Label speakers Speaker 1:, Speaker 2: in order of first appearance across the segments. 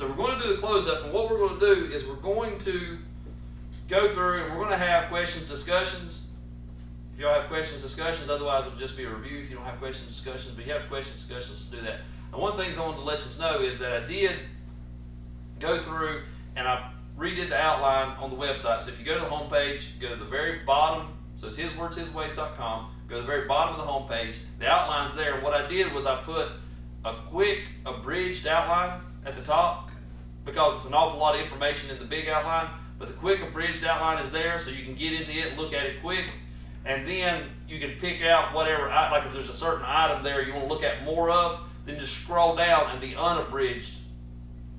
Speaker 1: So we're going to do the close-up, and what we're going to do is we're going to go through and we're going to have questions, discussions. If y'all have questions, discussions, otherwise it'll just be a review if you don't have questions, discussions. But if you have questions, discussions, let's do that. And one of the things I wanted to let you know is that I did go through and I redid the outline on the website. So if you go to the homepage, go to the very bottom, so it's hiswordshisways.com, go to the very bottom of the homepage, the outline's there. And what I did was I put a quick abridged outline at the top because it's an awful lot of information in the big outline, but the quick abridged outline is there so you can get into it and look at it quick. And then you can pick out whatever, like if there's a certain item there you want to look at more of, then just scroll down and the unabridged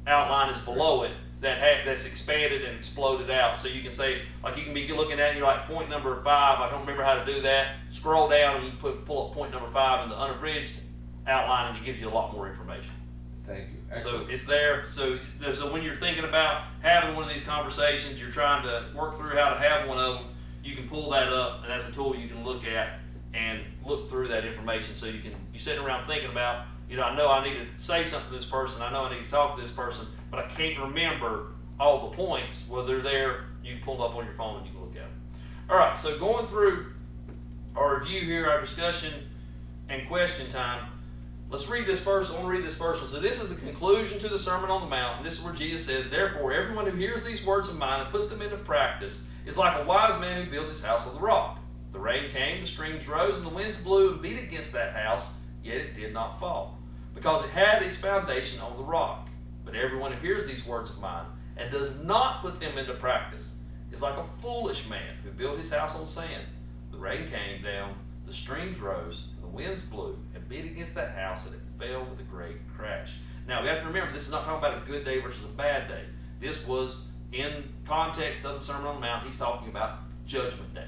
Speaker 1: outline is below it that's expanded and exploded out. So you can say, like you can be looking at it and you're like point number 5, I don't remember how to do that. Scroll down and you pull up point number 5 in the unabridged outline and it gives you a lot more information.
Speaker 2: Thank you. Excellent.
Speaker 1: So it's there. So when you're thinking about having one of these conversations, you're trying to work through how to have one of them, you can pull that up, and that's a tool you can look at and look through that information. So you're sitting around thinking about, I know I need to say something to this person, I know I need to talk to this person, but I can't remember all the points. Well, they're there. You can pull them up on your phone and you can look at them. All right, so going through our review here, our discussion and question time. Let's read this first. I want to read this first one. So this is the conclusion to the Sermon on the Mount. And this is where Jesus says, "Therefore, everyone who hears these words of mine and puts them into practice is like a wise man who built his house on the rock. The rain came, the streams rose, and the winds blew and beat against that house, yet it did not fall, because it had its foundation on the rock. But everyone who hears these words of mine and does not put them into practice is like a foolish man who built his house on sand. The rain came down, the streams rose, and the winds blew and beat against that house, and it fell with a great crash." Now we have to remember, this is not talking about a good day versus a bad day. This was in context of the Sermon on the Mount. He's talking about Judgment Day.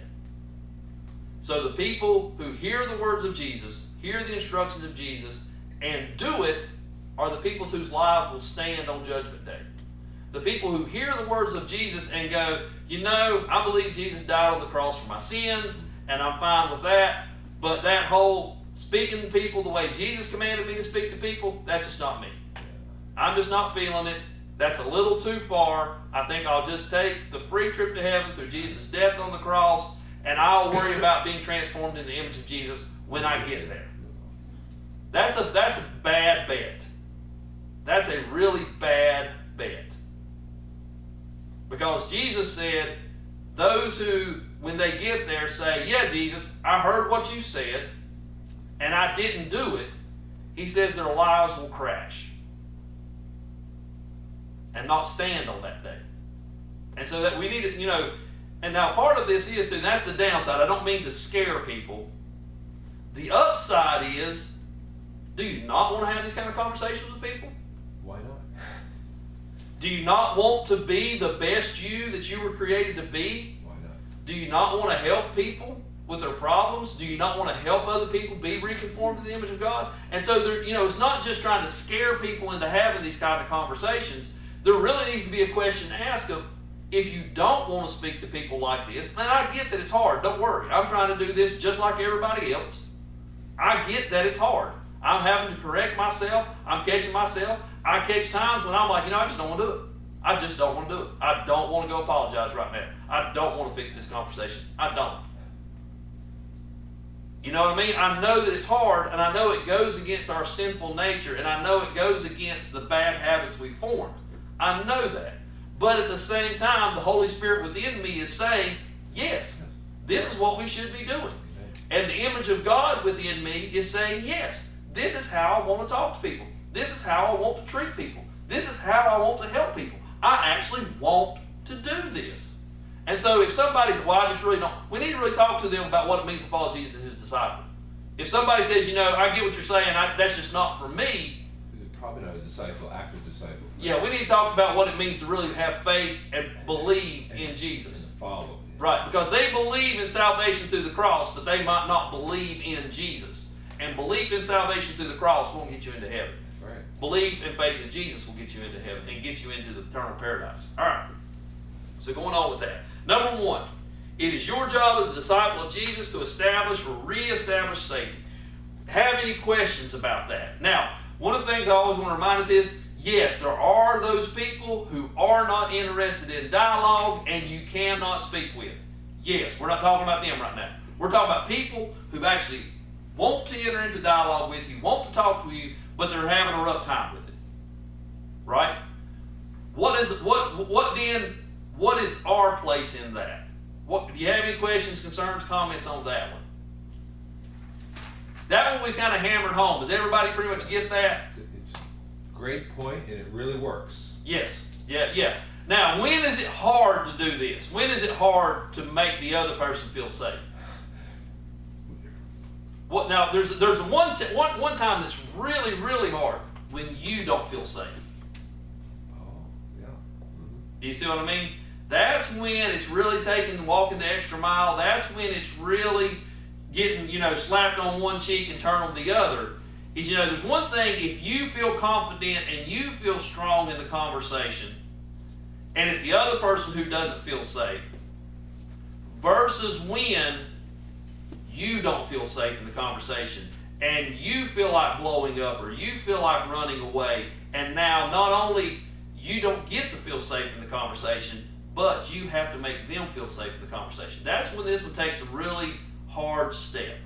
Speaker 1: So the people who hear the words of Jesus, hear the instructions of Jesus, and do it are the people whose lives will stand on Judgment Day. The people who hear the words of Jesus and go, I believe Jesus died on the cross for my sins, and I'm fine with that, but that whole speaking to people the way Jesus commanded me to speak to people, that's just not me. I'm just not feeling it. That's a little too far. I think I'll just take the free trip to heaven through Jesus' death on the cross, and I'll worry about being transformed in the image of Jesus when I get there. That's a bad bet. That's a really bad bet. Because Jesus said, those who, when they get there, say, "Yeah, Jesus, I heard what you said, and I didn't do it," he says their lives will crash and not stand on that day. And so that we need to, and now part of this is, and that's the downside. I don't mean to scare people. The upside is, do you not want to have these kind of conversations with people?
Speaker 2: Why not?
Speaker 1: Do you not want to be the best you that you were created to be?
Speaker 2: Why not?
Speaker 1: Do you not want to help people with their problems? Do you not want to help other people be reconformed to the image of God? And so it's not just trying to scare people into having these kind of conversations. There really needs to be a question to ask of, if you don't want to speak to people like this, and I get that it's hard, don't worry. I'm trying to do this just like everybody else. I get that it's hard. I'm having to correct myself. I'm catching myself. I catch times when I'm like, I just don't want to do it. I just don't want to do it. I don't want to go apologize right now. I don't want to fix this conversation. I don't. You know what I mean? I know that it's hard, and I know it goes against our sinful nature, and I know it goes against the bad habits we formed. I know that. But at the same time, the Holy Spirit within me is saying, yes, this is what we should be doing. And the image of God within me is saying, yes, this is how I want to talk to people. This is how I want to treat people. This is how I want to help people. I actually want to do this. And so if somebody's, I just really don't, we need to really talk to them about what it means to follow Jesus as his disciple. If somebody says, I get what you're saying, that's just not for me.
Speaker 2: Probably not a disciple, active disciple.
Speaker 1: Yeah, we need to talk about what it means to really have faith and believe in Jesus.
Speaker 2: And follow.
Speaker 1: Right, because they believe in salvation through the cross, but they might not believe in Jesus. And belief in salvation through the cross won't get you into heaven.
Speaker 2: That's right.
Speaker 1: Belief and faith in Jesus will get you into heaven and get you into the eternal paradise. All right, so going on with that. Number 1, it is your job as a disciple of Jesus to establish or reestablish safety. Have any questions about that? Now, one of the things I always want to remind us is, Yes, there are those people who are not interested in dialogue and you cannot speak with. Yes, we're not talking about them right now. We're talking about people who actually want to enter into dialogue with you, want to talk to you, but they're having a rough time with it. Right? What is our place in that? Do you have any questions, concerns, comments on that one? That one we've kind of hammered home. Does everybody pretty much get that?
Speaker 2: It's a great point, and it really works.
Speaker 1: Yes. Yeah. Now, when is it hard to do this? When is it hard to make the other person feel safe? Now, there's one time that's really, really hard when you don't feel safe.
Speaker 2: Oh, yeah. Mm-hmm.
Speaker 1: Do you see what I mean? That's when it's really walking the extra mile. That's when it's really getting, slapped on one cheek and turned on the other. There's one thing, if you feel confident and you feel strong in the conversation, and it's the other person who doesn't feel safe, versus when you don't feel safe in the conversation and you feel like blowing up or you feel like running away, and now not only you don't get to feel safe in the conversation, but you have to make them feel safe in the conversation. That's when this one takes a really hard step.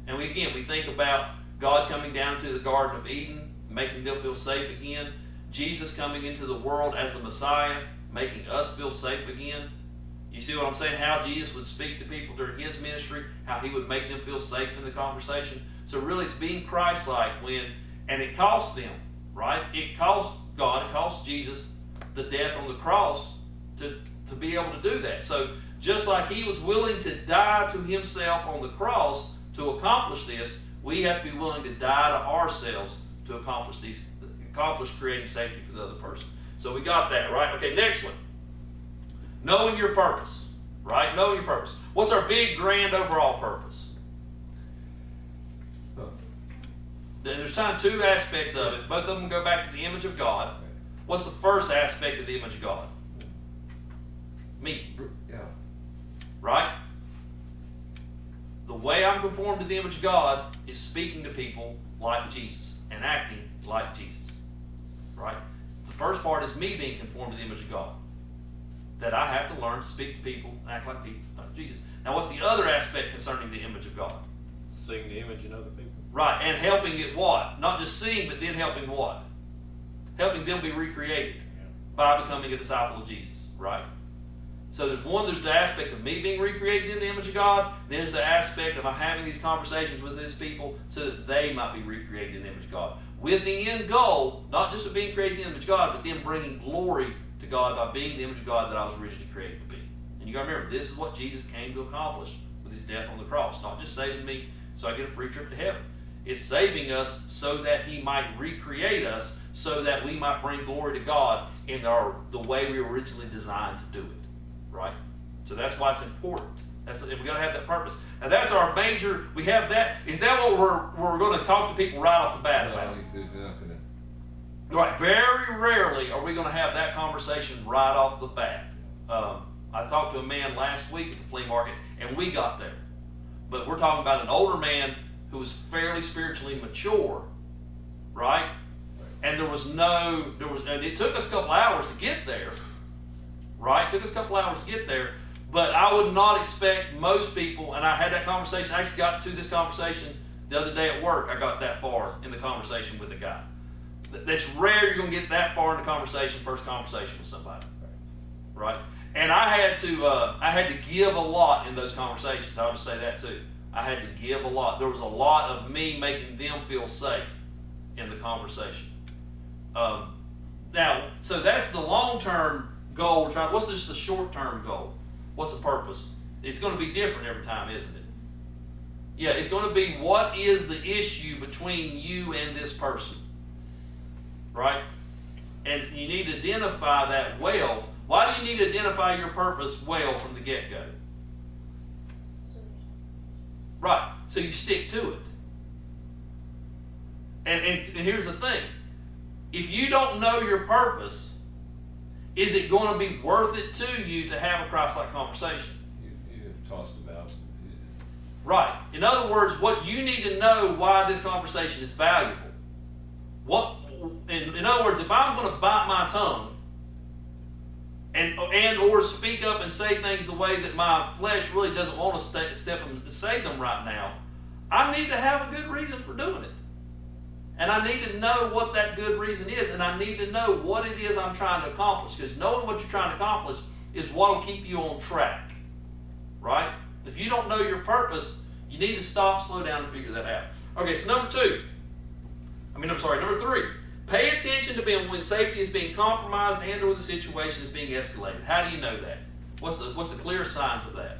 Speaker 1: And we think about God coming down to the Garden of Eden, making them feel safe again. Jesus coming into the world as the Messiah, making us feel safe again. You see what I'm saying? How Jesus would speak to people during his ministry, how he would make them feel safe in the conversation. So really it's being Christ-like and it cost them, right? It cost God, it cost Jesus the death on the cross to be able to do that. So just like he was willing to die to himself on the cross to accomplish this, we have to be willing to die to ourselves to accomplish creating safety for the other person. So we got that, right? Okay, next one. Knowing your purpose, right? Knowing your purpose. What's our big, grand, overall purpose? There's kind of two aspects of it. Both of them go back to the image of God. What's the first aspect of the image of God? Me.
Speaker 2: Yeah.
Speaker 1: Right? The way I'm conformed to the image of God is speaking to people like Jesus and acting like Jesus. Right? The first part is me being conformed to the image of God. That I have to learn to speak to people and act like people, like Jesus. Now, what's the other aspect concerning the image of God?
Speaker 3: Seeing the image in other people.
Speaker 1: Right, and helping it what? Not just seeing, but then helping what? Helping them be recreated by becoming a disciple of Jesus, right? So there's the aspect of me being recreated in the image of God. There's the aspect of I'm having these conversations with these people so that they might be recreated in the image of God. With the end goal, not just of being created in the image of God, but then bringing glory to God by being the image of God that I was originally created to be. And you got to remember, this is what Jesus came to accomplish with his death on the cross. Not just saving me so I get a free trip to heaven. It's saving us so that he might recreate us so that we might bring glory to God in the way we were originally designed to do it. Right? So that's why it's important. We've got to have that purpose. Now that's our major, we have that. Is that what we're going to talk to people right off the bat about?
Speaker 2: No, they're not going to.
Speaker 1: Right, very rarely are we going to have that conversation right off the bat. I talked to a man last week at the flea market, and we got there. But we're talking about an older man who was fairly spiritually mature, right? And and it took us a couple hours to get there, right? It took us a couple hours to get there, but I would not expect most people, and I had that conversation, I actually got to this conversation the other day at work. I got that far in the conversation with a guy. That's rare you're going to get that far in the conversation, first conversation with somebody, right? And I had to give a lot in those conversations. I would say that too. I had to give a lot. There was a lot of me making them feel safe in the conversation. Now, so that's the long-term goal. What's just the short-term goal? What's the purpose? It's going to be different every time, isn't it? Yeah, it's going to be what is the issue between you and this person. Right? And you need to identify that well. Why do you need to identify your purpose well from the get-go? Right. So you stick to it. And here's the thing. If you don't know your purpose, is it going to be worth it to you to have a Christ-like conversation?
Speaker 2: You have tossed about.
Speaker 1: Right. In other words, what you need to know why this conversation is valuable. in other words, if I'm going to bite my tongue and or speak up and say things the way that my flesh really doesn't want to step and say them right now, I need to have a good reason for doing it. And I need to know what that good reason is, and I need to know what it is I'm trying to accomplish, because knowing what you're trying to accomplish is what will keep you on track, right? If you don't know your purpose, you need to stop, slow down, and figure that out. Okay, so number three, pay attention to when safety is being compromised and or the situation is being escalated. How do you know that? What's the clear signs of that?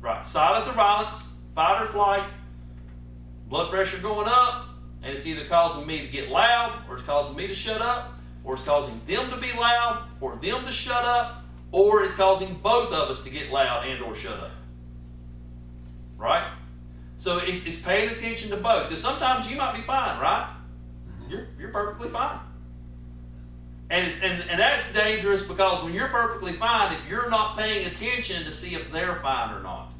Speaker 1: Right, silence or violence, fight or flight, blood pressure going up, and it's either causing me to get loud, or it's causing me to shut up, or it's causing them to be loud, or them to shut up, or it's causing both of us to get loud and or shut up. Right? So it's paying attention to both. Because sometimes you might be fine, right? You're perfectly fine. And that's dangerous, because when you're perfectly fine, if you're not paying attention to see if they're fine or not.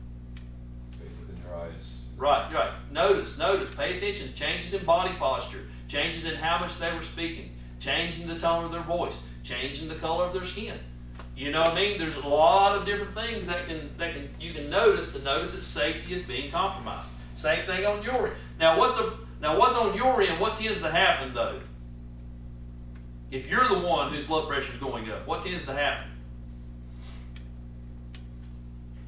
Speaker 2: In their eyes.
Speaker 1: Right. Notice, pay attention. Changes in body posture, changes in how much they were speaking, changing the tone of their voice, changing the color of their skin. You know what I mean? There's a lot of different things that you can notice to notice that safety is being compromised. Same thing on your end. Now what's on your end? What tends to happen though? If you're the one whose blood pressure is going up, what tends to happen?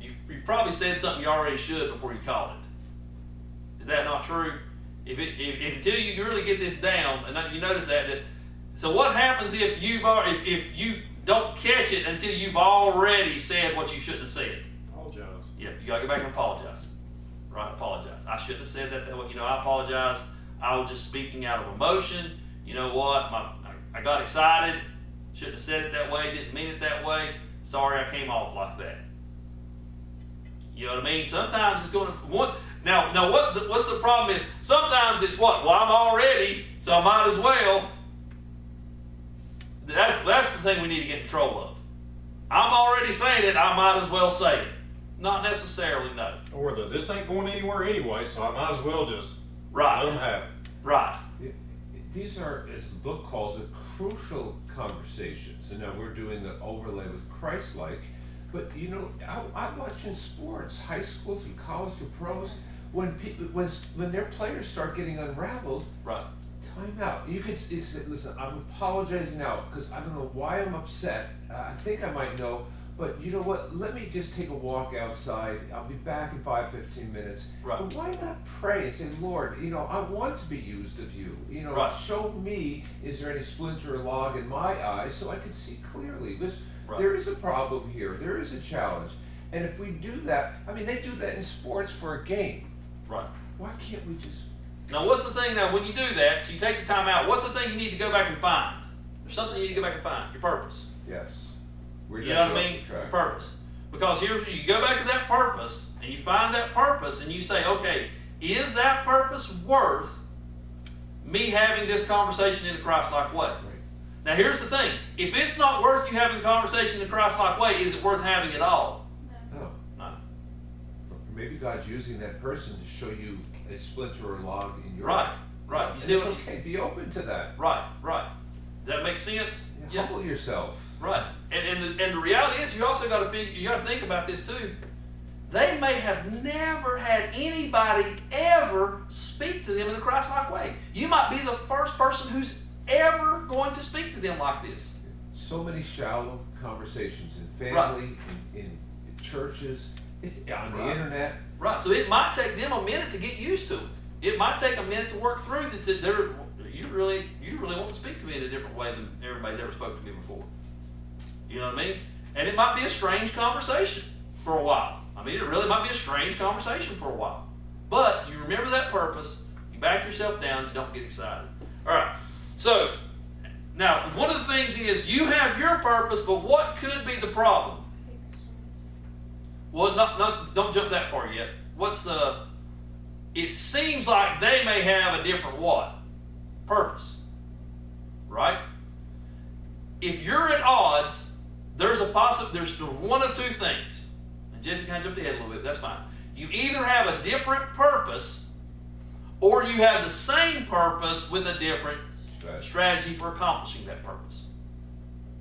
Speaker 1: You probably said something you already should before you called it. Is that not true? If until you really get this down, and you notice that. So what happens if if you don't catch it until you've already said what you shouldn't have said?
Speaker 3: Apologize.
Speaker 1: Yeah, you gotta go back and apologize. Right, apologize. I shouldn't have said that way. I apologize. I was just speaking out of emotion. You know what? I got excited. Shouldn't have said it that way. Didn't mean it that way. Sorry, I came off like that. You know what I mean? Sometimes it's going to Now what's the problem is? Sometimes it's what? Well, I'm already, so I might as well. That's the thing we need to get in control of. I'm already saying it. I might as well say it. Not necessarily, no.
Speaker 3: Or this ain't going anywhere anyway, so I might as well just
Speaker 1: Right.
Speaker 3: let them have it.
Speaker 1: Right.
Speaker 2: These are, as the book calls it, crucial conversations. And now we're doing the overlay with Christ-like. But I'm watching sports, high school through college to pros, when their players start getting unraveled.
Speaker 1: Right.
Speaker 2: Time out. You could say, listen, I'm apologizing now because I don't know why I'm upset. I think I might know, but you know what? Let me just take a walk outside. I'll be back in 5-15 minutes.
Speaker 1: Right.
Speaker 2: But why not pray and say, Lord, I want to be used of you.
Speaker 1: Right.
Speaker 2: Show me, is there any splinter or log in my eye so I can see clearly? Because
Speaker 1: Right.
Speaker 2: there is a problem here. There is a challenge. And if we do that, they do that in sports for a game.
Speaker 1: Right.
Speaker 2: Why can't we just...
Speaker 1: Now, what's the thing now, when you do that, so you take the time out, what's the thing you need to go back and find? There's something you need to go back and find, your purpose.
Speaker 2: Yes.
Speaker 1: You know what I mean? Your purpose. Because you go back to that purpose, and you find that purpose, and you say, okay, is that purpose worth me having this conversation in a Christ-like way?
Speaker 2: Right.
Speaker 1: Now, here's the thing. If it's not worth you having a conversation in a Christ-like way, is it worth having at all?
Speaker 2: No.
Speaker 1: No.
Speaker 2: Maybe God's using that person to show you a splinter or log in your
Speaker 1: Right,
Speaker 2: eye.
Speaker 1: right. You
Speaker 2: And
Speaker 1: see
Speaker 2: it's
Speaker 1: what
Speaker 2: okay. Be open to that.
Speaker 1: Right. Does that make sense?
Speaker 2: Yeah. Humble yourself.
Speaker 1: Right. And the reality is, you also got to think about this too. They may have never had anybody ever speak to them in a Christ-like way. You might be the first person who's ever going to speak to them like this.
Speaker 2: So many shallow conversations in family, in churches, it's on the internet.
Speaker 1: Right. So it might take them a minute to get used to it. It might take a minute to work through that. You really want to speak to me in a different way than everybody's ever spoken to me before. You know what I mean? And it might be a strange conversation for a while. It really might be a strange conversation for a while. But you remember that purpose, you back yourself down, you don't get excited. All right. So, now, one of the things is you have your purpose, but what could be the problem? Well, don't jump that far yet. It seems like they may have a different what? Purpose. Right? If you're at odds, there's one of two things. And Jesse kind of jumped ahead a little bit, that's fine. You either have a different purpose, or you have the same purpose with a different
Speaker 2: Strategy.
Speaker 1: strategy for accomplishing that purpose.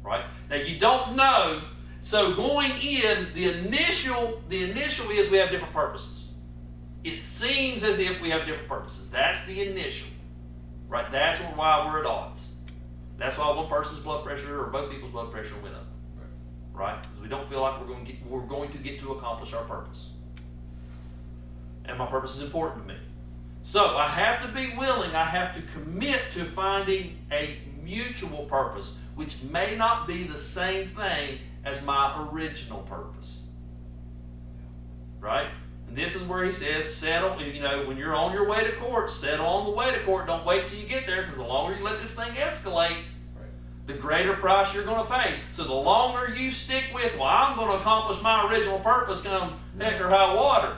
Speaker 1: Right? Now you don't know, so going in, the initial is we have different purposes. It seems as if we have different purposes. That's the initial. Right? That's why we're at odds. That's why one person's blood pressure or both people's blood pressure went up. Right? Because we don't feel like we're going to get to accomplish our purpose. And my purpose is important to me. So I have to be willing, I have to commit to finding a mutual purpose, which may not be the same thing as my original purpose. Right? And this is where he says, settle, when you're on your way to court, settle on the way to court. Don't wait till you get there, because the longer you let this thing escalate, the greater price you're going to pay. So the longer you stick with, well, I'm going to accomplish my original purpose come heck or high water.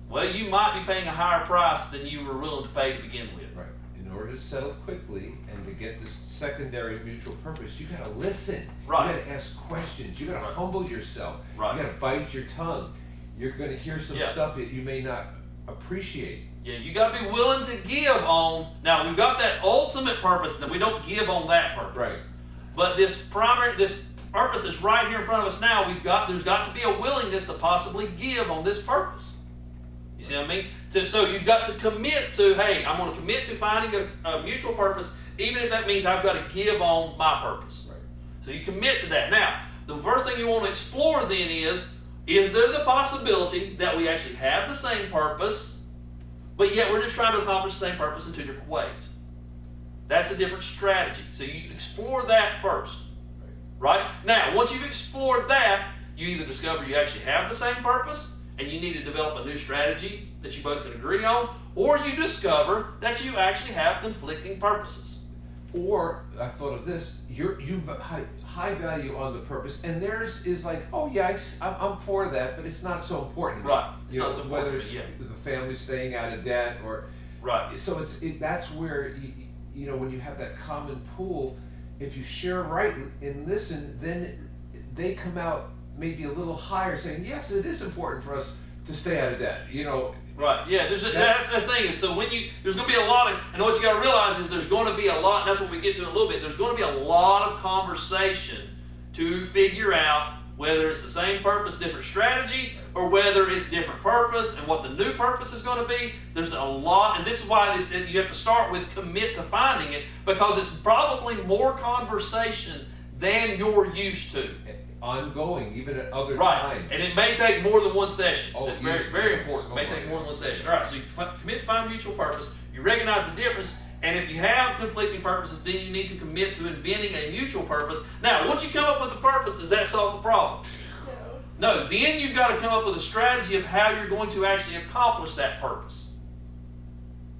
Speaker 1: Well, you might be paying a higher price than you were willing to pay to begin with.
Speaker 2: Right. In order to settle quickly and to get this secondary mutual purpose, you gotta listen.
Speaker 1: Right.
Speaker 2: You gotta ask questions. You gotta humble yourself.
Speaker 1: Right.
Speaker 2: You gotta bite your tongue. You're gonna hear some
Speaker 1: Yeah.
Speaker 2: stuff that you may not appreciate.
Speaker 1: Yeah, you got to be willing to give on. Now we've got that ultimate purpose, and we don't give on that purpose.
Speaker 2: Right.
Speaker 1: But this purpose is right here in front of us now. There's got to be a willingness to possibly give on this purpose. You see what I mean? So you've got to commit to, hey, I'm going to commit to finding a mutual purpose, even if that means I've got to give on my purpose.
Speaker 2: Right.
Speaker 1: So you commit to that. Now, the first thing you want to explore then is there the possibility that we actually have the same purpose, but yet we're just trying to accomplish the same purpose in two different ways? That's a different strategy. So you explore that first. Right? Now, once you've explored that, you either discover you actually have the same purpose and you need to develop a new strategy that you both can agree on, or you discover that you actually have conflicting purposes.
Speaker 2: Or I thought of this: you've high value on the purpose, and theirs is like, oh yeah, I'm for that, but it's not so important. To me.
Speaker 1: Right. It's
Speaker 2: You
Speaker 1: not
Speaker 2: know,
Speaker 1: so important
Speaker 2: whether
Speaker 1: to
Speaker 2: it's
Speaker 1: me, yeah.
Speaker 2: the family staying out of debt or
Speaker 1: Right.
Speaker 2: so that's where when you have that common pool, if you share right and listen, then they come out maybe a little higher, saying yes, it is important for us to stay out of debt.
Speaker 1: Right. Yeah. That's the thing. Is so there's going to be a lot of, and what you got to realize is there's going to be a lot, and that's what we get to in a little bit. There's going to be a lot of conversation to figure out whether it's the same purpose, different strategy, or whether it's different purpose and what the new purpose is going to be. There's a lot, and this is why you have to start with commit to finding it, because it's probably more conversation than you're used to.
Speaker 2: Ongoing, even at other
Speaker 1: Right,
Speaker 2: times.
Speaker 1: and it may take more than one session.
Speaker 2: Oh,
Speaker 1: That's very,
Speaker 2: usually,
Speaker 1: very
Speaker 2: yes.
Speaker 1: important. It may
Speaker 2: Oh,
Speaker 1: take
Speaker 2: yeah.
Speaker 1: more than one session. All right, so you commit to find mutual purpose. You recognize the difference, and if you have conflicting purposes, then you need to commit to inventing a mutual purpose. Now, once you come up with a purpose, does that solve the problem? No. Then you've got to come up with a strategy of how you're going to actually accomplish that purpose.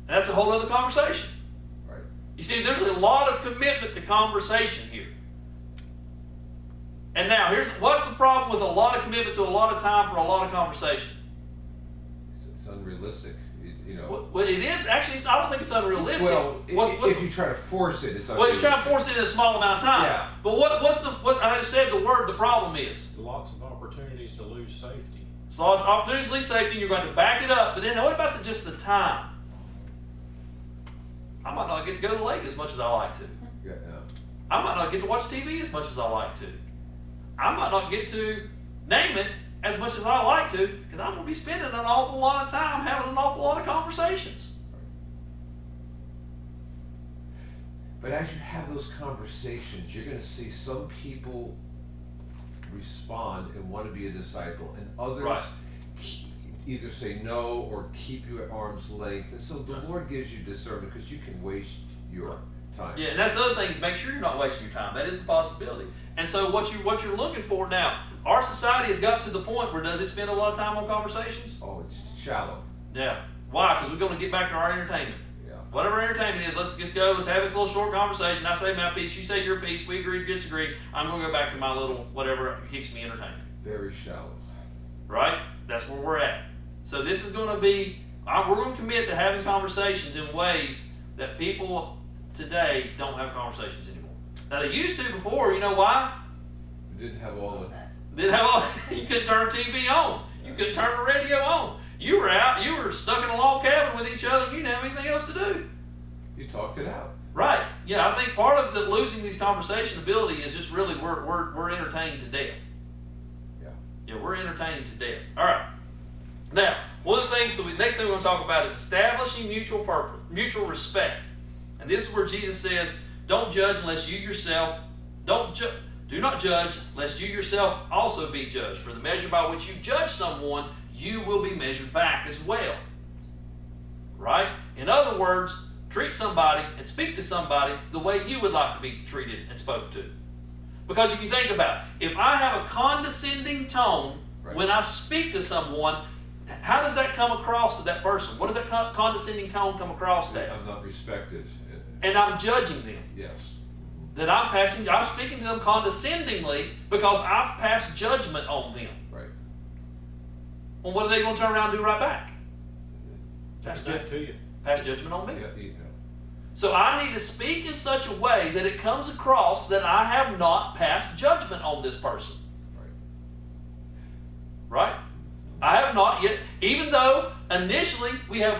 Speaker 1: And that's a whole other conversation.
Speaker 2: Right.
Speaker 1: You see, there's a lot of commitment to conversation here. And now, what's the problem with a lot of commitment to a lot of time for a lot of conversation?
Speaker 2: It's unrealistic.
Speaker 1: Well, it is actually. I don't think it's unrealistic.
Speaker 2: Well, if you try to force it, it's unrealistic.
Speaker 1: Well, you try to force it in a small amount of time.
Speaker 2: Yeah.
Speaker 1: But what I said the problem is.
Speaker 3: Lots of opportunities to lose safety.
Speaker 1: So opportunities least safety, and you're going to back it up. But then what about just the time? I might not get to go to the lake as much as I like to.
Speaker 2: Yeah.
Speaker 1: I might not get to watch TV as much as I like to. I might not get to name it as much as I like to, because I'm going to be spending an awful lot of time having an awful lot of conversations.
Speaker 2: But as you have those conversations, you're going to see some people respond and want to be a disciple, and others
Speaker 1: Right.
Speaker 2: either say no or keep you at arm's length. And so the
Speaker 1: Right.
Speaker 2: Lord gives you discernment, because you can waste your time.
Speaker 1: Yeah, and that's the other thing, is make sure you're not wasting your time. That is the possibility. And so what you're looking for now, our society has got to the point where does it spend a lot of time on conversations?
Speaker 2: Oh, it's shallow.
Speaker 1: Yeah. Why? Because we're going to get back to our entertainment.
Speaker 2: Yeah.
Speaker 1: Whatever entertainment is, let's just go, let's have this little short conversation. I say my piece, you say your piece, we agree to disagree. I'm going to go back to my little whatever keeps me entertained.
Speaker 2: Very shallow.
Speaker 1: Right? That's where we're at. So this is going to be, we're going to commit to having conversations in ways that people today don't have conversations anymore. Now they used to before, you know why?
Speaker 2: We didn't have all the
Speaker 1: Didn't have all, you couldn't turn TV on. You couldn't turn the radio on. You were out, you were stuck in a log cabin with each other, and you didn't have anything else to do.
Speaker 2: You talked it out.
Speaker 1: Right. Yeah, I think part of the losing these conversation ability is just really we're entertained to death.
Speaker 2: Yeah.
Speaker 1: Yeah, we're entertained to death. All right. Now, one of the things, next thing we're going to talk about is establishing mutual respect. And this is where Jesus says, don't judge unless you yourself, do not judge lest you yourself also be judged. For the measure by which you judge someone, you will be measured back as well. Right? In other words, treat somebody and speak to somebody the way you would like to be treated and spoken to. Because if you think about it, if I have a condescending tone when I speak to someone, how does that come across to that person? What does that condescending tone come across as?
Speaker 2: I'm not respected.
Speaker 1: And I'm judging them.
Speaker 2: Yes.
Speaker 1: That I'm speaking to them condescendingly because I've passed judgment on them.
Speaker 2: Right.
Speaker 1: Well, what are they going to turn around and do right back?
Speaker 3: That's good to you.
Speaker 1: Pass judgment on me.
Speaker 2: Yeah.
Speaker 1: So I need to speak in such a way that it comes across that I have not passed judgment on this person. Right? I have not yet, even though initially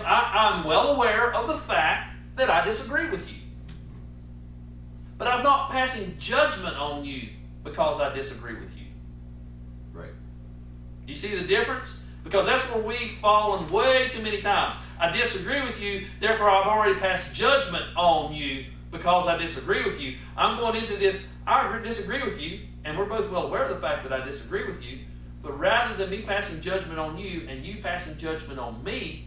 Speaker 1: I'm well aware of the fact that I disagree with you. But I'm not passing judgment on you because I disagree with you.
Speaker 2: Right.
Speaker 1: You see the difference? Because that's where we've fallen way too many times. I disagree with you, therefore I've already passed judgment on you because I disagree with you. I'm going into this, I disagree with you, and we're both well aware of the fact that I disagree with you, but rather than me passing judgment on you and you passing judgment on me,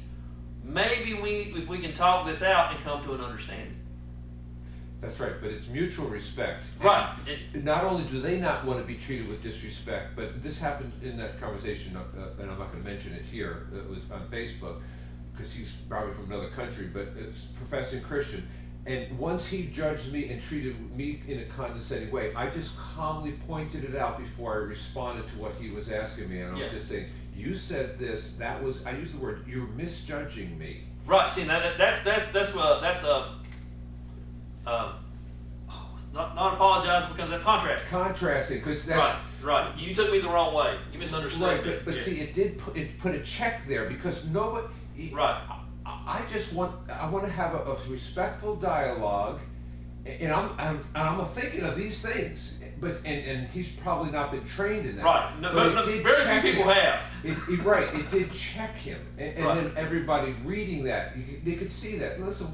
Speaker 1: maybe if we can talk this out and come to an understanding.
Speaker 2: That's right, but it's mutual respect.
Speaker 1: Right.
Speaker 2: Not only do they not want to be treated with disrespect, but this happened in that conversation, and I'm not going to mention it here, it was on Facebook, because he's probably from another country, but it's professing Christian. And once he judged me and treated me in a condescending way, I just calmly pointed it out before I responded to what he was asking me. And I was just saying, you said this, I used the word, you're misjudging me.
Speaker 1: Right, see, now not apologize becomes a contrast.
Speaker 2: Contrasting, because that's...
Speaker 1: Right. You took me the wrong way. You misunderstood
Speaker 2: right,
Speaker 1: me.
Speaker 2: But see, it put a check there because nobody...
Speaker 1: Right.
Speaker 2: I want to have a respectful dialogue, and I'm thinking of these things, and he's probably not been trained in that.
Speaker 1: Right, but very few people have.
Speaker 2: It did check him, and then everybody reading that, they could see that. Listen,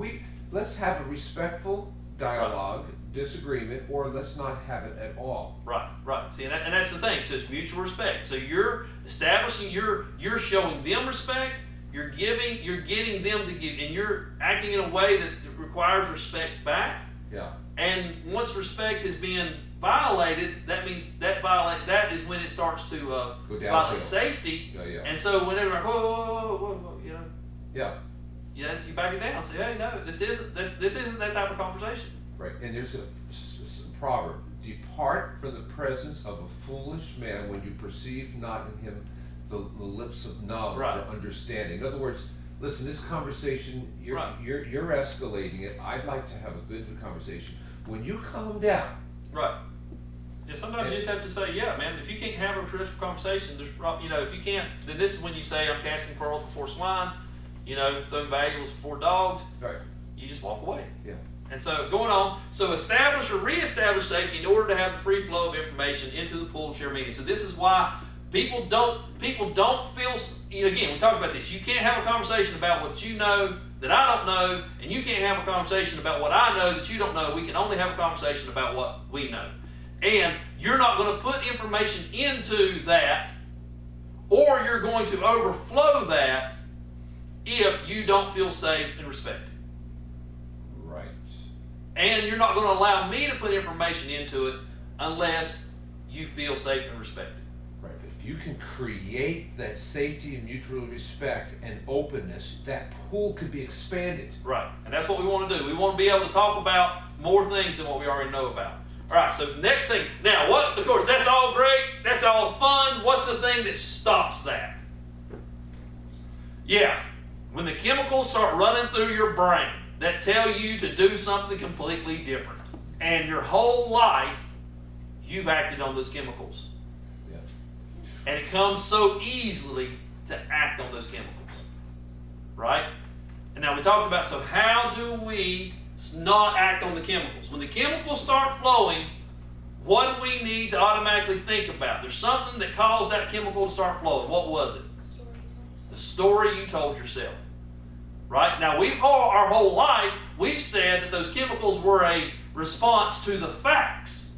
Speaker 2: let's have a respectful dialogue, disagreement, or let's not have it at all.
Speaker 1: Right. See, and that's the thing. So it's mutual respect. So you're establishing, you're showing them respect. You're getting them to give, and you're acting in a way that requires respect back.
Speaker 2: Yeah. And
Speaker 1: once respect is being violated, that means that is when it starts to violate safety.
Speaker 2: Yeah.
Speaker 1: And so whenever whoa, you know.
Speaker 2: Yeah.
Speaker 1: Yes, you back it down. Say, hey, no, this isn't that type of conversation.
Speaker 2: Right. And there's a proverb: depart from the presence of a foolish man when you perceive not in him the lips of knowledge or understanding. In other words, listen, this conversation, you're escalating it. I'd like to have a good conversation. When you calm down.
Speaker 1: Right. Yeah, sometimes you just have to say, yeah, man, if you can't have a respectful conversation, if you can't, then this is when you say, I'm casting pearls before swine, throwing valuables before dogs. Right. You just walk away.
Speaker 2: Yeah.
Speaker 1: And so going on, so establish or reestablish safety in order to have the free flow of information into the pool of share meeting. So this is why people don't feel, again, we talk about this. You can't have a conversation about what you know that I don't know, and you can't have a conversation about what I know that you don't know. We can only have a conversation about what we know. And you're not going to put information into that, or you're going to overflow that if you don't feel safe and respected.
Speaker 2: Right.
Speaker 1: And you're not going to allow me to put information into it unless you feel safe and respected.
Speaker 2: Right, but if you can create that safety and mutual respect and openness, that pool could be expanded.
Speaker 1: Right, and that's what we want to do. We want to be able to talk about more things than what we already know about. All right, so next thing. Now, of course, that's all great. That's all fun. What's the thing that stops that? Yeah, when the chemicals start running through your brain that tell you to do something completely different. And your whole life, you've acted on those chemicals. And it comes so easily to act on those chemicals. right? And now we talked about, so how do we not act on the chemicals? When the chemicals start flowing, what do we need to automatically think about? There's something that caused that chemical to start flowing. What was it? The story you told yourself. Right? Now, our whole life, we've said that those chemicals were a response to the facts.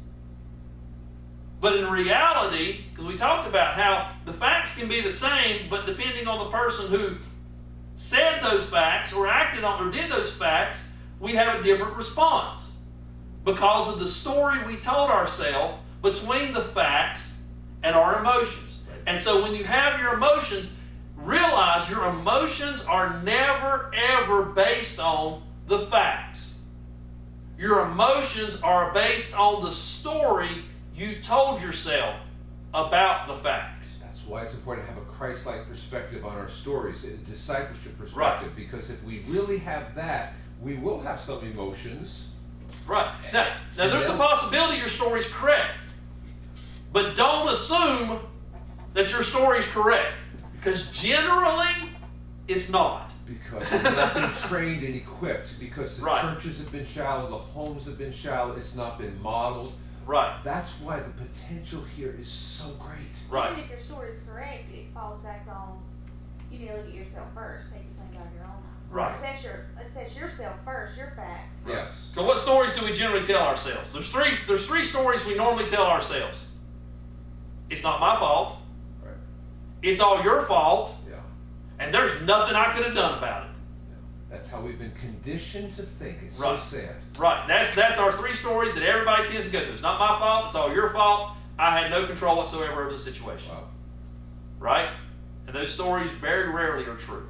Speaker 1: But in reality, because we talked about how the facts can be the same, but depending on the person who said those facts or acted on or did those facts, we have a different response because of the story we told ourselves between the facts and our emotions. And so when you have your emotions, realize your emotions are never ever based on the facts. Your emotions are based on the story you told yourself about the facts.
Speaker 2: That's why it's important to have a Christ-like perspective on our stories, a discipleship perspective,
Speaker 1: Right.
Speaker 2: because if we really have that, we will have some emotions.
Speaker 1: Right. Now there's the possibility your story's correct. But don't assume that your story's correct. Because generally, it's not.
Speaker 2: Because we've not been trained and equipped, because the
Speaker 1: Right.
Speaker 2: churches have been shallow, the homes have been shallow, it's not been modeled.
Speaker 1: Right.
Speaker 2: That's why the potential here is so great.
Speaker 1: Right.
Speaker 4: Even if your story is correct, it falls back on you need to look at yourself first. Take the thing out of your own eye.
Speaker 1: Right.
Speaker 4: Assess yourself first, your facts.
Speaker 2: Yes.
Speaker 1: So what stories do we generally tell ourselves? There's three stories we normally tell ourselves. It's not my fault.
Speaker 2: Right.
Speaker 1: It's all your fault.
Speaker 2: Yeah.
Speaker 1: And there's nothing I could have done about it.
Speaker 2: That's how we've been conditioned to think. It's
Speaker 1: Right.
Speaker 2: so sad.
Speaker 1: Right. That's our three stories that everybody tends to go through. It's not my fault. It's all your fault. I had no control whatsoever over the situation.
Speaker 2: Wow.
Speaker 1: Right? And those stories very rarely are true.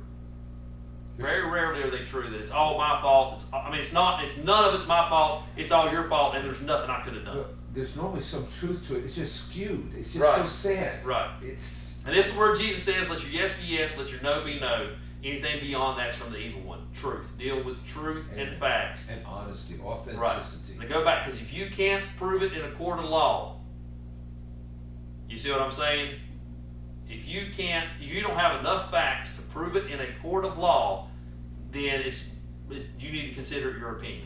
Speaker 1: Very rarely are they true that it's all my fault. It's none of it's my fault. It's all your fault, and there's nothing I could have done.
Speaker 2: But there's normally some truth to it. It's just skewed. It's just
Speaker 1: Right.
Speaker 2: so sad.
Speaker 1: Right.
Speaker 2: It's
Speaker 1: And this is where Jesus says, let your yes be yes, let your no be no. Anything beyond that's from the evil one. Truth. Deal with truth and facts.
Speaker 2: and honesty,
Speaker 1: Right.
Speaker 2: authenticity.
Speaker 1: Now go back, because if you can't prove it in a court of law, you see what I'm saying? If you don't have enough facts to prove it in a court of law, then you need to consider it your opinion.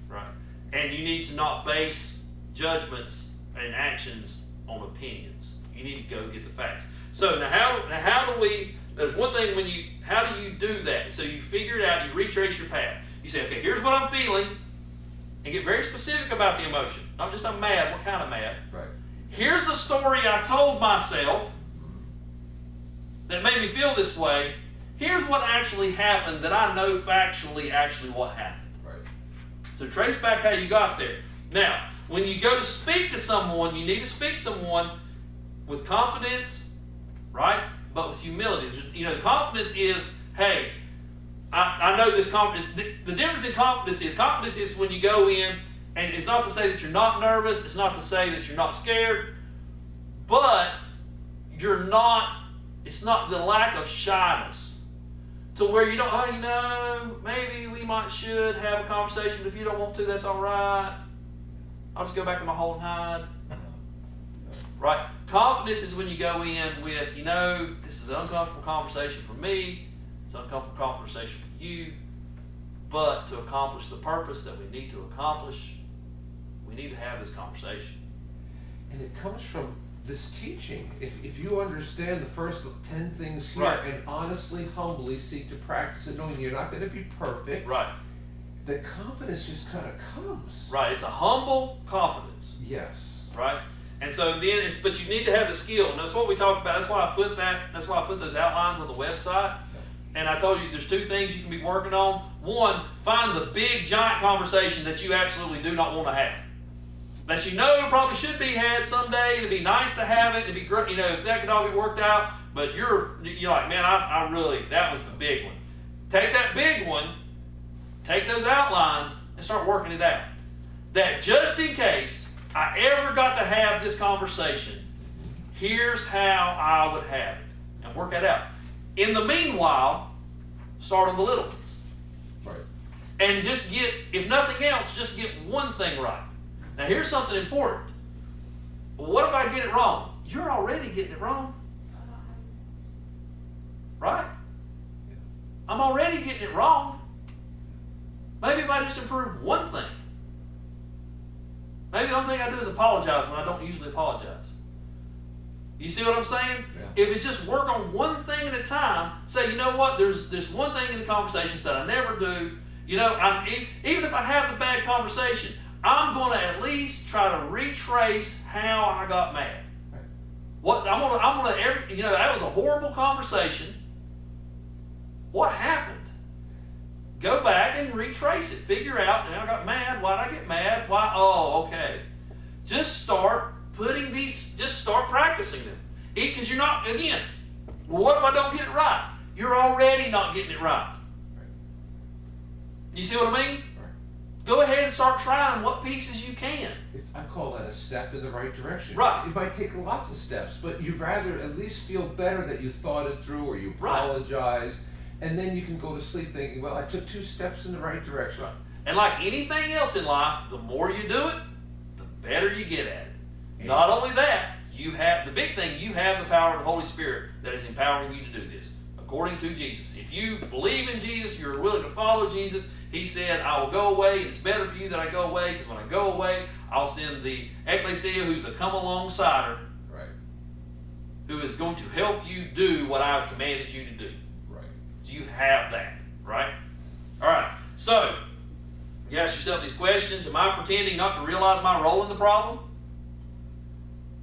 Speaker 1: Right? And you need to not base judgments and actions on opinions. You need to go get the facts. So now how do we, there's one thing how do you do that? So you figure it out, you retrace your path. You say, okay, here's what I'm feeling, and get very specific about the emotion. Not just I'm mad, what kind of mad?
Speaker 2: Right.
Speaker 1: Here's the story I told myself that made me feel this way. Here's what actually happened that I know factually actually what happened.
Speaker 2: Right.
Speaker 1: So trace back how you got there. Now, when you go to speak to someone, you need to speak to someone with confidence, right? But with humility. Confidence is, hey, I know this confidence. The difference in confidence is when you go in, and it's not to say that you're not nervous, it's not to say that you're not scared, but it's not the lack of shyness to where you don't, maybe we should have a conversation, but if you don't want to, that's all right. I'll just go back in my hole and hide. Right? Confidence is when you go in with, this is an uncomfortable conversation for me, it's an uncomfortable conversation for you, but to accomplish the purpose that we need to accomplish, we need to have this conversation.
Speaker 2: And it comes from this teaching. If you understand the first 10 things here
Speaker 1: Right.
Speaker 2: and honestly, humbly seek to practice it, knowing you're not going to be perfect,
Speaker 1: Right.
Speaker 2: the confidence just kind of comes.
Speaker 1: Right. It's a humble confidence.
Speaker 2: Yes.
Speaker 1: Right? And so then but you need to have the skill. And that's what we talked about. That's why I put those outlines on the website. And I told you there's two things you can be working on. One, find the big giant conversation that you absolutely do not want to have. That probably should be had someday. It'd be nice to have it. It'd be great, if that could all be worked out. But you're like, man, I really, that was the big one. Take that big one, take those outlines, and start working it out. That just in case I ever got to have this conversation, here's how I would have it. And work that out. In the meanwhile, start on the little ones.
Speaker 2: Right.
Speaker 1: And just if nothing else, just get one thing right. Now here's something important. What if I get it wrong? You're already getting it wrong. Right? I'm already getting it wrong. Maybe if I just improve one thing. Maybe the only thing I do is apologize when I don't usually apologize. You see what I'm saying?
Speaker 2: Yeah.
Speaker 1: If it's just work on one thing at a time, say, you know what, there's one thing in the conversations that I never do. You know, even if I have the bad conversation, I'm going to at least try to retrace how I got mad.
Speaker 2: Right.
Speaker 1: What I'm gonna you know, that was a horrible conversation. What happened? Go back and retrace it. Figure out, I got mad. Why did I get mad? Why? Oh, okay. Just start practicing them. Because you're not, again, well, what if I don't get it right? You're already not getting it right. You see what I mean?
Speaker 2: Right.
Speaker 1: Go ahead and start trying what pieces you can.
Speaker 2: I call that a step in the right direction.
Speaker 1: Right.
Speaker 2: It might take lots of steps, but you'd rather at least feel better that you thought it through or you
Speaker 1: Right.
Speaker 2: apologized, and then you can go to sleep thinking, well, I took 2 steps in the right direction.
Speaker 1: Right. And like anything else in life, the more you do it, the better you get at it.
Speaker 2: Yeah.
Speaker 1: Not only that, you have the big thing, you have the power of the Holy Spirit that is empowering you to do this, according to Jesus. If you believe in Jesus, you're willing to follow Jesus, he said, I will go away, and it's better for you that I go away, because when I go away, I'll send the ecclesia, who's the come alongside her,
Speaker 2: Right.
Speaker 1: who is going to help you do what I've commanded you to do.
Speaker 2: Right.
Speaker 1: So you have that, right? All right, so you ask yourself these questions. Am I pretending not to realize my role in the problem?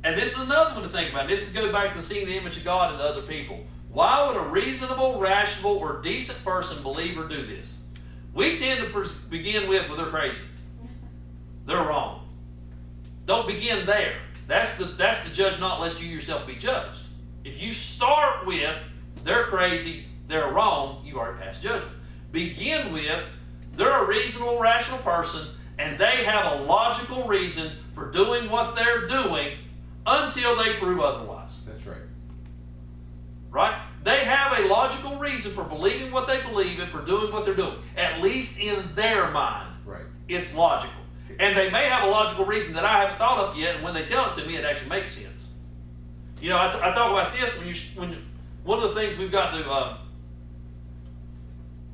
Speaker 1: And this is another one to think about. This goes back to seeing the image of God in other people. Why would a reasonable, rational, or decent person believe or do this? We tend to begin with, well, they're crazy. They're wrong. Don't begin there. That's the judge not lest you yourself be judged. If you start with, they're crazy, they're wrong, you've already passed judgment. Begin with, they're a reasonable, rational person, and they have a logical reason for doing what they're doing until they prove otherwise.
Speaker 2: That's right.
Speaker 1: Right? They have a logical reason for believing what they believe and for doing what they're doing. At least in their mind,
Speaker 2: Right.
Speaker 1: it's logical. And they may have a logical reason that I haven't thought of yet, and when they tell it to me, it actually makes sense. You know, I talk about this when one of the things we've got to.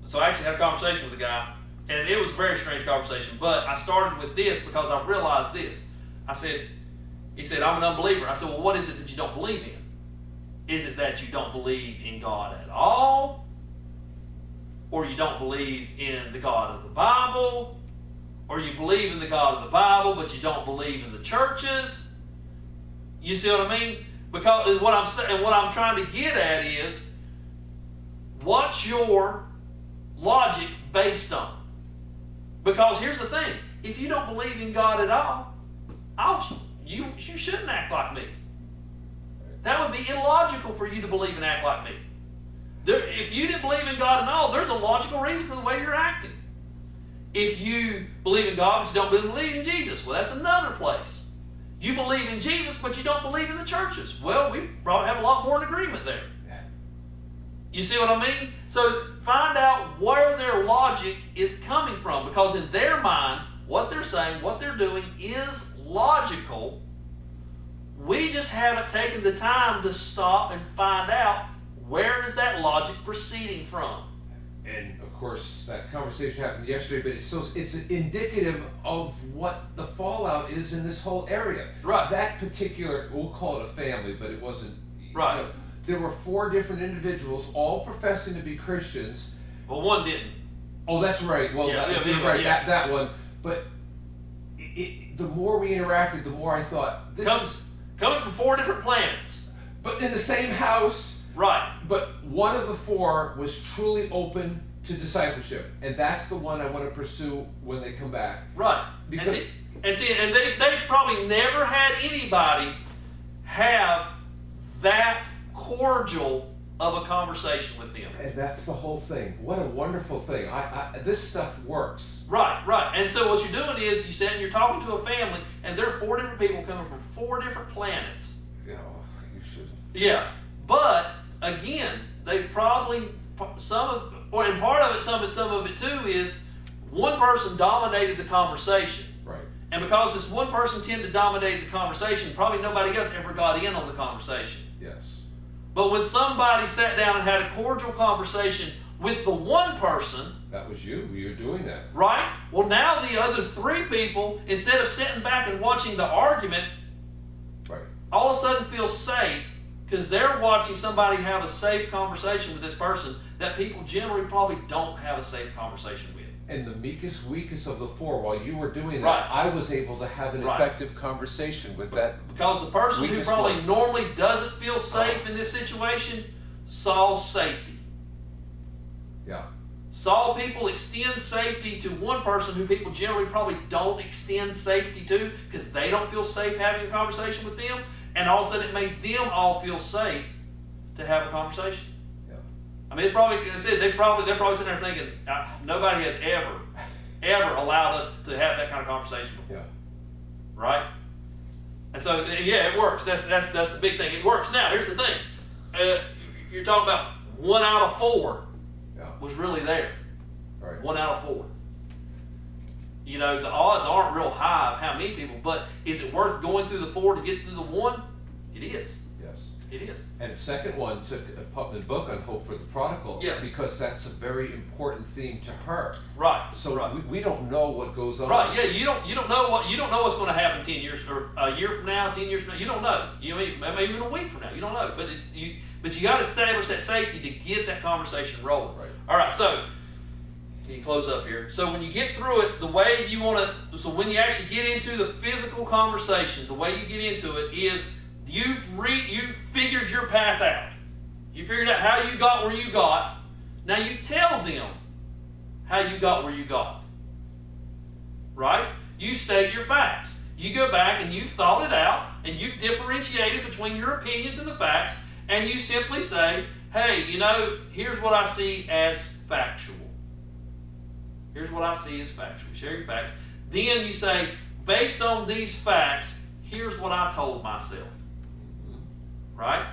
Speaker 1: So I actually had a conversation with a guy, and it was a very strange conversation. But I started with this because I realized this. He said, I'm an unbeliever. I said, well, what is it that you don't believe in? Is it that you don't believe in God at all? Or you don't believe in the God of the Bible? Or you believe in the God of the Bible, but you don't believe in the churches? You see what I mean? Because what I'm saying, what I'm trying to get at is, what's your logic based on? Because here's the thing: if you don't believe in God at all, you shouldn't act like me. That would be illogical for you to believe and act like me. If you didn't believe in God at all, there's a logical reason for the way you're acting. If you believe in God but you don't believe in Jesus, well, that's another place. You believe in Jesus but you don't believe in the churches. Well, we probably have a lot more in agreement there. You see what I mean? So find out where their logic is coming from, because in their mind, what they're saying, what they're doing is logical. We just haven't taken the time to stop and find out where is that logic proceeding from.
Speaker 2: And of course, that conversation happened yesterday, but it's indicative of what the fallout is in this whole area.
Speaker 1: Right.
Speaker 2: That particular, we'll call it a family, but it wasn't.
Speaker 1: Right.
Speaker 2: You know, there were 4 different individuals, all professing to be Christians.
Speaker 1: Well, one didn't.
Speaker 2: Oh, that's right. Well,
Speaker 1: Yeah,
Speaker 2: you're
Speaker 1: yeah,
Speaker 2: right.
Speaker 1: yeah.
Speaker 2: That one. But the more we interacted, the more I thought this is.
Speaker 1: Coming from 4 different planets.
Speaker 2: But in the same house.
Speaker 1: Right.
Speaker 2: But one of the 4 was truly open to discipleship, and that's the one I want to pursue when they come back.
Speaker 1: Right.
Speaker 2: Because
Speaker 1: and they've probably never had anybody have that cordial of a conversation with them.
Speaker 2: And that's the whole thing. What a wonderful thing. This stuff works.
Speaker 1: Right, right. And so what you're doing is you sit and you're talking to a family, and there are 4 different people coming from 4 different planets.
Speaker 2: You should.
Speaker 1: Yeah. But again, they probably and part of it, some of it too, is one person dominated the conversation.
Speaker 2: Right.
Speaker 1: And because this one person tended to dominate the conversation, probably nobody else ever got in on the conversation.
Speaker 2: Yes.
Speaker 1: But when somebody sat down and had a cordial conversation with the one person,
Speaker 2: That was you. You were doing that.
Speaker 1: right? Well, now the other three people, instead of sitting back and watching the argument,
Speaker 2: Right.
Speaker 1: all of a sudden feel safe because they're watching somebody have a safe conversation with this person that people generally probably don't have a safe conversation with.
Speaker 2: And the meekest, weakest of the four, while you were doing that,
Speaker 1: Right.
Speaker 2: I was able to have an
Speaker 1: Right.
Speaker 2: effective conversation with that.
Speaker 1: Because the person who
Speaker 2: Weakest
Speaker 1: probably
Speaker 2: one.
Speaker 1: normally doesn't feel safe in this situation saw safety.
Speaker 2: Yeah.
Speaker 1: Saw people extend safety to one person who people generally probably don't extend safety to because they don't feel safe having a conversation with them, and all of a sudden it made them all feel safe to have a conversation.
Speaker 2: Yeah.
Speaker 1: I mean, it's probably, like I said, they're probably sitting there thinking, nobody has ever allowed us to have that kind of conversation before,
Speaker 2: Yeah.
Speaker 1: right? And so, yeah, it works. That's the big thing. It works. Now, here's the thing. You're talking about 1 out of 4
Speaker 2: Yeah.
Speaker 1: was really there.
Speaker 2: Right.
Speaker 1: 1 out of 4. You know, the odds aren't real high of how many people, but is it worth going through the 4 to get through the 1? It is.
Speaker 2: Yes.
Speaker 1: It is.
Speaker 2: And the second one took a public book on Hope for the Prodigal.
Speaker 1: Yeah.
Speaker 2: Because that's a very important theme to her.
Speaker 1: Right.
Speaker 2: So
Speaker 1: right.
Speaker 2: we don't know what goes on.
Speaker 1: Right, yeah, you don't know what's going to happen 10 years or a year from now, 10 years from now. You don't know. You know, maybe even a week from now. You don't know. But you got to establish that safety to get that conversation rolling.
Speaker 2: Right.
Speaker 1: All right. So can you close up here? So when you get through it, the way you want to. So when you actually get into the physical conversation, the way you get into it is you've figured your path out. You figured out how you got where you got. Now you tell them how you got where you got. Right? You state your facts. You go back and you've thought it out and you've differentiated between your opinions and the facts, and you simply say, hey, you know, here's what I see as factual. Here's what I see as factual. Share your facts. Then you say, based on these facts, here's what I told myself. Right?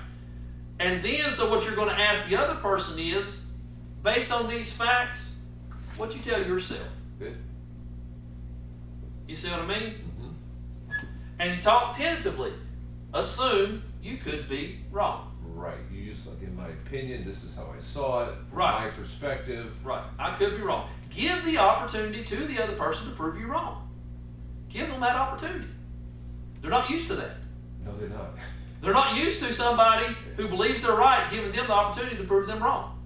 Speaker 1: And then, so what you're going to ask the other person is, based on these facts, what you tell yourself.
Speaker 2: Good.
Speaker 1: You see what I mean?
Speaker 2: Mm-hmm.
Speaker 1: And you talk tentatively. Assume you could be wrong.
Speaker 2: Right. You use, like, in my opinion, this is how I saw it, from
Speaker 1: Right.
Speaker 2: my perspective.
Speaker 1: Right. I could be wrong. Give the opportunity to the other person to prove you wrong. Give them that opportunity. They're not used to that.
Speaker 2: No, they're not.
Speaker 1: They're not used to somebody who believes they're right giving them the opportunity to prove them wrong.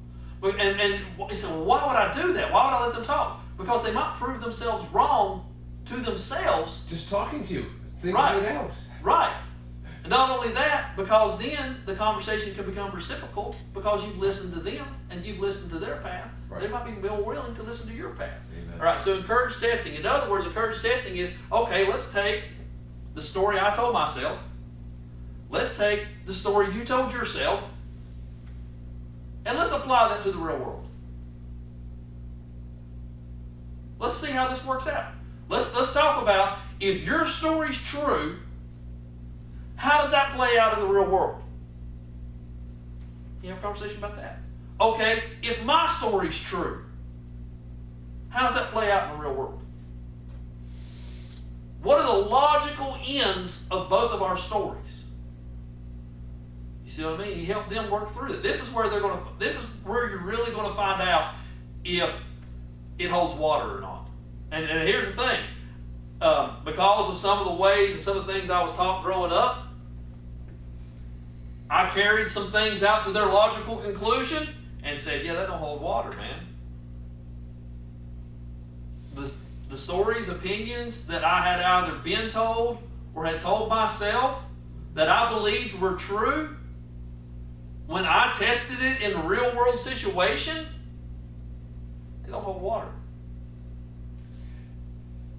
Speaker 1: And you say, well, why would I do that? Why would I let them talk? Because they might prove themselves wrong to themselves.
Speaker 2: Just talking to you, thinking
Speaker 1: Right.
Speaker 2: it out.
Speaker 1: Right. And not only that, because then the conversation can become reciprocal because you've listened to them and you've listened to their path.
Speaker 2: Right.
Speaker 1: They might be more willing to listen to your path.
Speaker 2: Amen.
Speaker 1: All right, so encourage testing. In other words, encourage testing is, okay, let's take the story I told myself. Let's take the story you told yourself, and let's apply that to the real world. Let's see how this works out. Let's talk about, if your story's true, how does that play out in the real world? Can you have a conversation about that? Okay, if my story's true, how does that play out in the real world? What are the logical ends of both of our stories? You see what I mean? You help them work through it. This is where you're really going to find out if it holds water or not. And here's the thing. Because of some of the ways and some of the things I was taught growing up, I carried some things out to their logical conclusion and said, yeah, that don't hold water, man. The stories, opinions that I had either been told or had told myself that I believed were true, when I tested it in a real world situation, they don't hold water.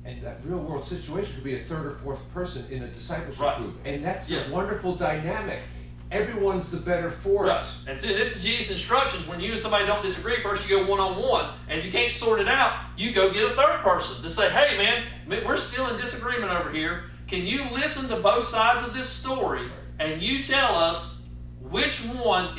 Speaker 2: And that real world situation could be a third or fourth person in a discipleship
Speaker 1: Right.
Speaker 2: group. And that's
Speaker 1: Yeah.
Speaker 2: a wonderful dynamic. Everyone's the better for
Speaker 1: Right.
Speaker 2: it.
Speaker 1: And see, this is Jesus' instructions. When you and somebody don't disagree, first you go one-on-one. And if you can't sort it out, you go get a third person to say, hey, man, we're still in disagreement over here. Can you listen to both sides of this story and you tell us which one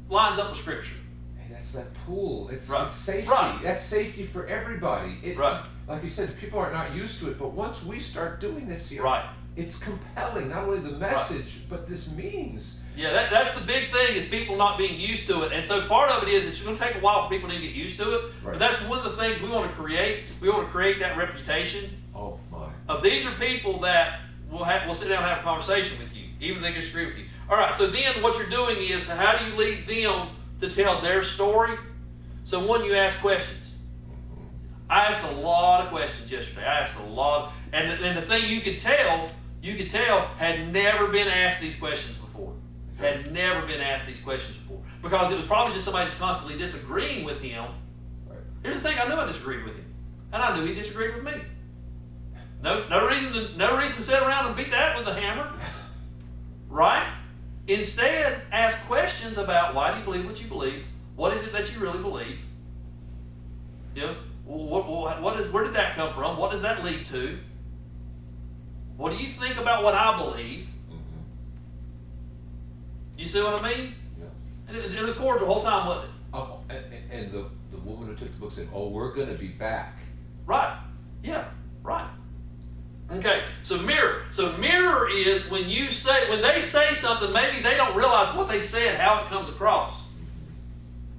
Speaker 1: lines up with Scripture?
Speaker 2: And that's that pool. It's
Speaker 1: Right.
Speaker 2: safety.
Speaker 1: Right.
Speaker 2: That's safety for everybody. It's,
Speaker 1: Right.
Speaker 2: like you said, people are not used to it. But once we start doing this here,
Speaker 1: Right.
Speaker 2: it's compelling, not only the message, but this means.
Speaker 1: Yeah, that's the big thing, is people not being used to it. And so part of it is it's going to take a while for people to get used to it.
Speaker 2: Right.
Speaker 1: But that's one of the things we want to create. We want to create that reputation
Speaker 2: Oh my.
Speaker 1: of these are people that will sit down and have a conversation with you, even if they disagree with you. All right, so then what you're doing is, how do you lead them to tell their story? So one, you ask questions. I asked a lot of questions yesterday. I asked a lot, and the thing you could tell had never been asked these questions before. Had never been asked these questions before. Because it was probably just somebody just constantly disagreeing with him.
Speaker 2: Right.
Speaker 1: Here's the thing, I knew I disagreed with him. And I knew he disagreed with me. No reason to sit around and beat that with a hammer. Right? Instead, ask questions about, why do you believe what you believe? What is it that you really believe? You know, where did that come from? What does that lead to? What do you think about what I believe?
Speaker 2: Mm-hmm.
Speaker 1: You see what I mean?
Speaker 2: Yeah.
Speaker 1: And it was cordial the whole time, wasn't it?
Speaker 2: Oh, and the woman who took the book said, "Oh, we're going to be back."
Speaker 1: Right. Yeah, right. Okay, so mirror. So mirror is when they say something, maybe they don't realize what they said, how it comes across.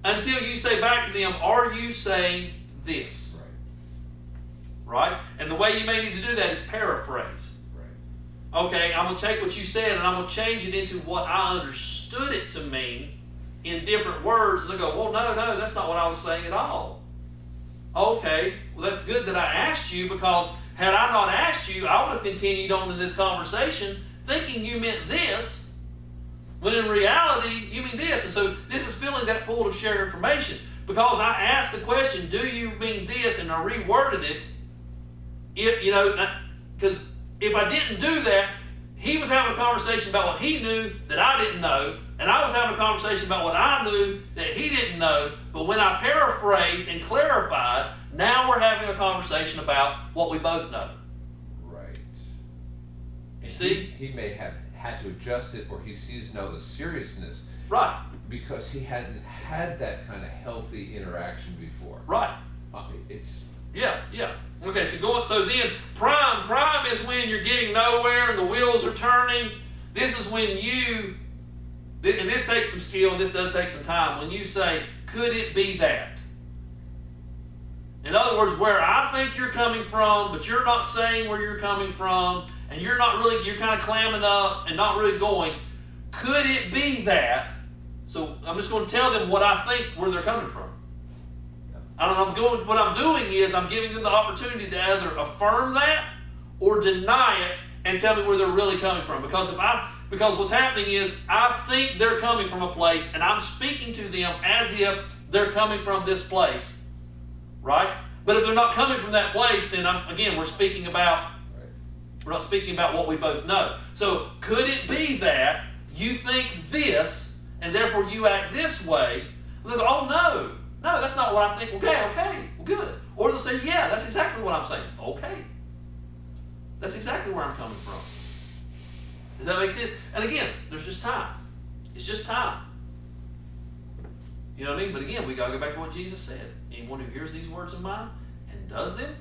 Speaker 1: Until you say back to them, are you saying this?
Speaker 2: Right.
Speaker 1: Right? And the way you may need to do that is paraphrase.
Speaker 2: Right.
Speaker 1: Okay, I'm going to take what you said and I'm going to change it into what I understood it to mean in different words. And they go, well, no, that's not what I was saying at all. Okay, well, that's good that I asked you, because had I not asked you, I would have continued on in this conversation thinking you meant this, when in reality, you mean this. And so this is filling that pool of shared information. Because I asked the question, do you mean this? And I reworded it. Because if I didn't do that, he was having a conversation about what he knew that I didn't know, and I was having a conversation about what I knew that he didn't know. But when I paraphrased and clarified, now we're having a conversation about what we both know.
Speaker 2: Right.
Speaker 1: You see?
Speaker 2: He may have had to adjust it, or he sees now the seriousness,
Speaker 1: Right,
Speaker 2: because he hadn't had that kind of healthy interaction before.
Speaker 1: right.
Speaker 2: It's
Speaker 1: Yeah. Okay, so then prime is when you're getting nowhere and the wheels are turning. This is when and this takes some skill and this does take some time, when you say, could it be that? In other words, where I think you're coming from, but you're not saying where you're coming from, and you're kind of clamming up and not really going, could it be that? So I'm just going to tell them what I think where they're coming from. What I'm doing is I'm giving them the opportunity to either affirm that or deny it and tell me where they're really coming from. Because what's happening is I think they're coming from a place, and I'm speaking to them as if they're coming from this place, right? But if they're not coming from that place, then we're not speaking about what we both know. So could it be that you think this, and therefore you act this way? And they'll go, oh no, that's not what I think. Okay, well, good. Or they'll say, yeah, that's exactly what I'm saying. Okay. That's exactly where I'm coming from. Does that make sense? And again, there's just time. It's just time. You know what I mean? But again, we got to go back to what Jesus said. Anyone who hears these words of mine and does them,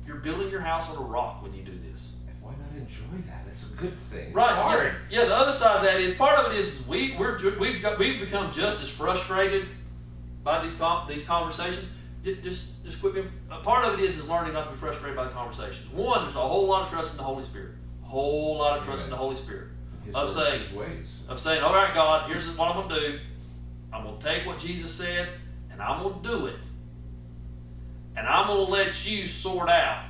Speaker 1: you're building your house on a rock when you do this.
Speaker 2: And why not enjoy that? It's a good thing. It's
Speaker 1: Right.
Speaker 2: hard.
Speaker 1: Yeah. The other side of that is, part of it is we've become just as frustrated by these conversations. Just quit being. Part of it is learning not to be frustrated by the conversations. One, there's a whole lot of trust in the Holy Spirit. Whole lot of trust in the Holy Spirit.
Speaker 2: His
Speaker 1: Of
Speaker 2: words,
Speaker 1: saying,
Speaker 2: his ways.
Speaker 1: all right, God, here's what I'm going to do. I'm going to take what Jesus said, and I'm going to do it. And I'm going to let you sort out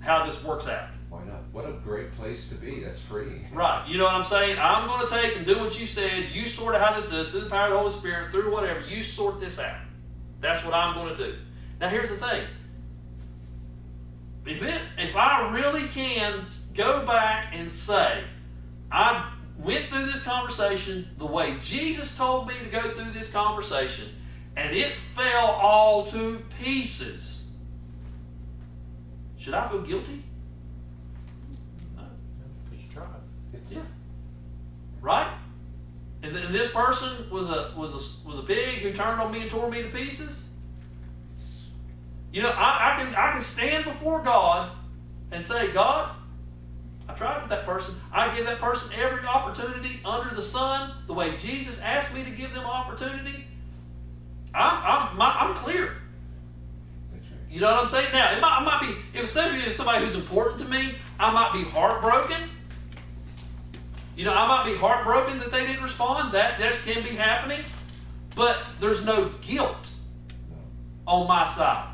Speaker 1: how this works out.
Speaker 2: Why not? What a great place to be. That's free.
Speaker 1: Right. You know what I'm saying? I'm going to take and do what you said. You sort out how this does, through the power of the Holy Spirit, through whatever. You sort this out. That's what I'm going to do. Now, here's the thing. If I really can go back and say, I went through this conversation the way Jesus told me to go through this conversation, and it fell all to pieces, should I feel guilty? No.
Speaker 3: Because you tried.
Speaker 1: Yeah. Right? And this person was a pig who turned on me and tore me to pieces. You know, I can stand before God and say, God, I tried with that person. I give that person every opportunity under the sun, the way Jesus asked me to give them opportunity. I'm clear.
Speaker 2: That's right.
Speaker 1: You know what I'm saying? Now, I might be, if somebody who's important to me, I might be heartbroken. You know, I might be heartbroken that they didn't respond. That can be happening. But there's no guilt on my side.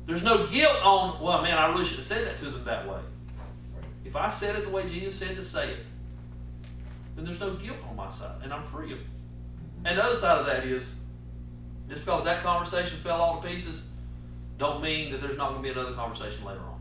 Speaker 1: There's no guilt on, well, man, I really should have said that to them that way. If I said it the way Jesus said to say it, then there's no guilt on my side, and I'm free. And the other side of that is, just because that conversation fell all to pieces, don't mean that there's not going to be another conversation later on.